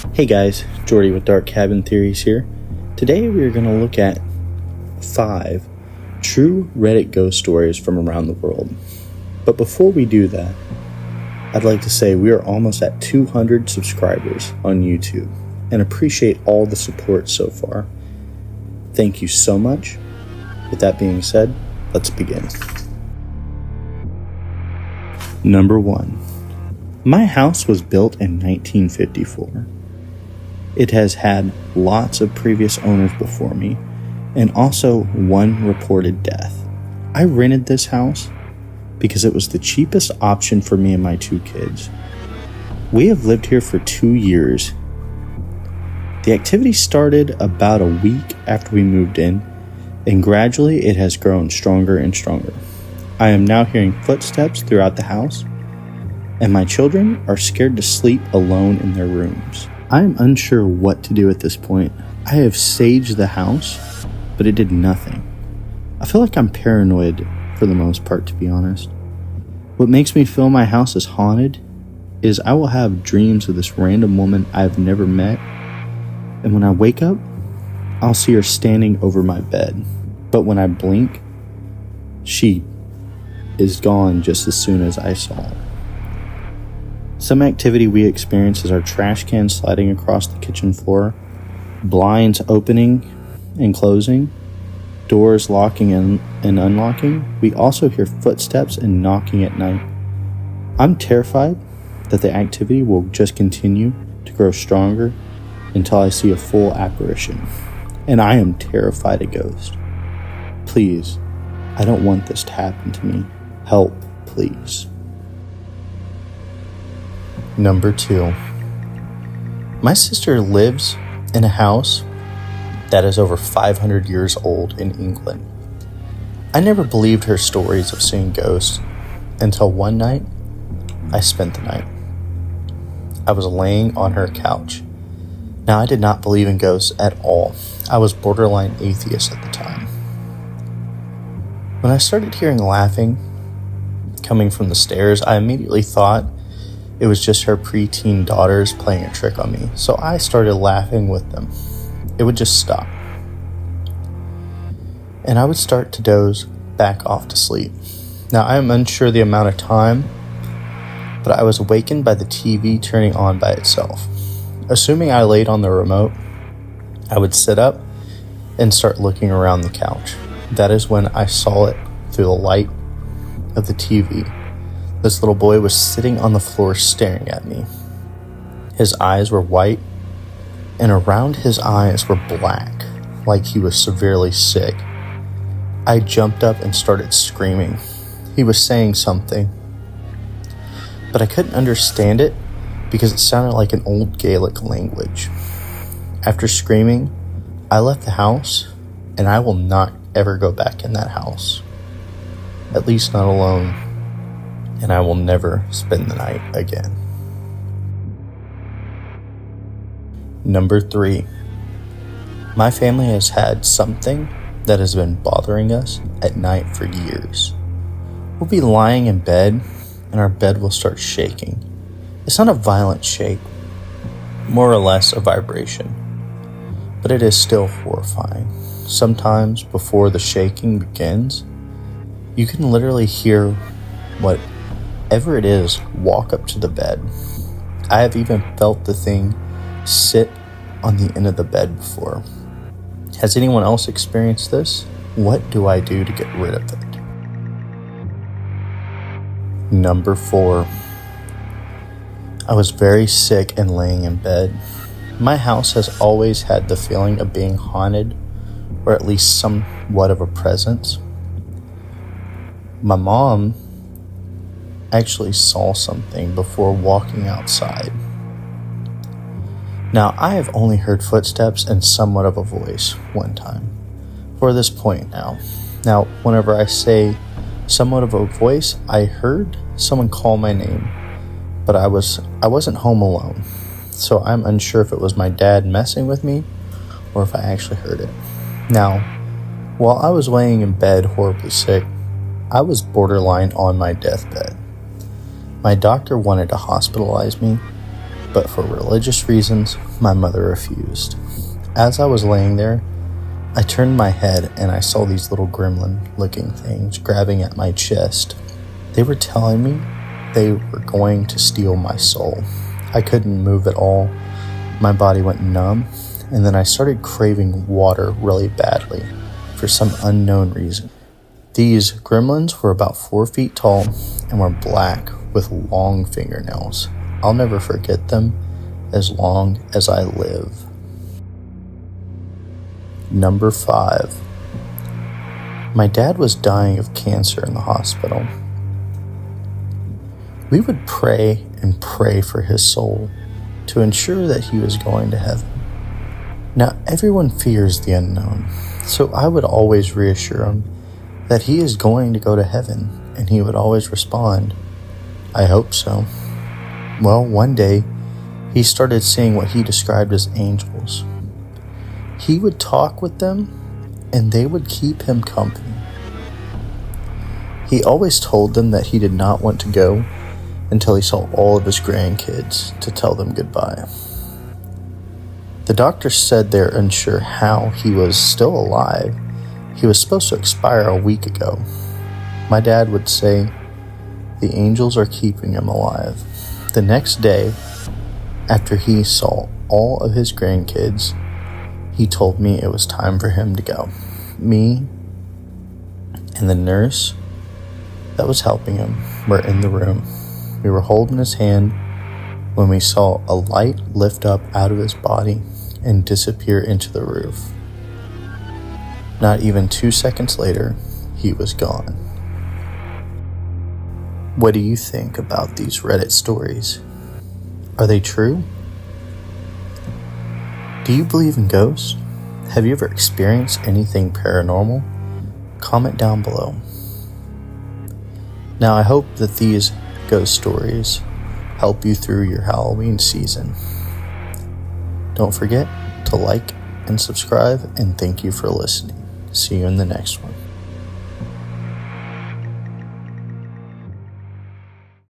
Hey guys, Jordy with Dark Cabin Theories here. Today we are going to look at 5 true Reddit ghost stories from around the world. But before we do that, I'd like to say we are almost at 200 subscribers on YouTube and appreciate all the support so far. Thank you so much. With that being said, let's begin. Number 1. My house was built in 1954. It has had lots of previous owners before me, and also one reported death. I rented this house because it was the cheapest option for me and my 2 kids. We have lived here for 2 years. The activity started about a week after we moved in, and gradually it has grown stronger and stronger. I am now hearing footsteps throughout the house, and my children are scared to sleep alone in their rooms. I am unsure what to do at this point. I have saged the house, but it did nothing. I feel like I'm paranoid for the most part, to be honest. What makes me feel my house is haunted is I will have dreams of this random woman I've never met, and when I wake up, I'll see her standing over my bed. But when I blink, she is gone just as soon as I saw her. Some activity we experience is our trash can sliding across the kitchen floor, blinds opening and closing, doors locking and unlocking. We also hear footsteps and knocking at night. I'm terrified that the activity will just continue to grow stronger until I see a full apparition. And I am terrified of ghosts. Please, I don't want this to happen to me. Help, please. Number 2. My sister lives in a house that is over 500 years old in England. I never believed her stories of seeing ghosts until one night I spent the night. I was laying on her couch. Now, I did not believe in ghosts at all. I was borderline atheist at the time. When I started hearing laughing coming from the stairs, I immediately thought it was just her preteen daughters playing a trick on me, so I started laughing with them. It would just stop, and I would start to doze back off to sleep. Now, I am unsure the amount of time, but I was awakened by the TV turning on by itself. Assuming I laid on the remote, I would sit up and start looking around the couch. That is when I saw it through the light of the TV. This little boy was sitting on the floor staring at me. His eyes were white, and around his eyes were black, like he was severely sick. I jumped up and started screaming. He was saying something, but I couldn't understand it because it sounded like an old Gaelic language. After screaming, I left the house, and I will not ever go back in that house. At least not alone. And I will never spend the night again. Number 3. My family has had something that has been bothering us at night for years. We'll be lying in bed, and our bed will start shaking. It's not a violent shake, more or less a vibration, but it is still horrifying. Sometimes before the shaking begins, you can literally hear whatever it is walk up to the bed. I have even felt the thing sit on the end of the bed before. Has anyone else experienced this? What do I do to get rid of it? Number 4. I was very sick and laying in bed. My house has always had the feeling of being haunted, or at least somewhat of a presence. My mom actually saw something before walking outside. Now, I have only heard footsteps and somewhat of a voice one time for this point now. Now, whenever I say somewhat of a voice, I heard someone call my name, but I wasn't home alone, so I'm unsure if it was my dad messing with me or if I actually heard it. Now, while I was laying in bed horribly sick, I was borderline on my deathbed. My doctor wanted to hospitalize me, but for religious reasons, my mother refused. As I was laying there, I turned my head and I saw these little gremlin-looking things grabbing at my chest. They were telling me they were going to steal my soul. I couldn't move at all. My body went numb, and then I started craving water really badly for some unknown reason. These gremlins were about 4 feet tall and were black with long fingernails. I'll never forget them as long as I live. Number 5. My dad was dying of cancer in the hospital. We would pray and pray for his soul to ensure that he was going to heaven. Now, everyone fears the unknown, so I would always reassure him that he is going to go to heaven, and he would always respond, "I hope so." Well, one day, he started seeing what he described as angels. He would talk with them, and they would keep him company. He always told them that he did not want to go until he saw all of his grandkids to tell them goodbye. The doctor said they're unsure how he was still alive. He was supposed to expire a week ago. My dad would say, "The angels are keeping him alive." The next day, after he saw all of his grandkids, he told me it was time for him to go. Me and the nurse that was helping him were in the room. We were holding his hand when we saw a light lift up out of his body and disappear into the roof. Not even 2 seconds later, he was gone. What do you think about these Reddit stories? Are they true? Do you believe in ghosts? Have you ever experienced anything paranormal? Comment down below. Now, I hope that these ghost stories help you through your Halloween season. Don't forget to like and subscribe, and thank you for listening. See you in the next one.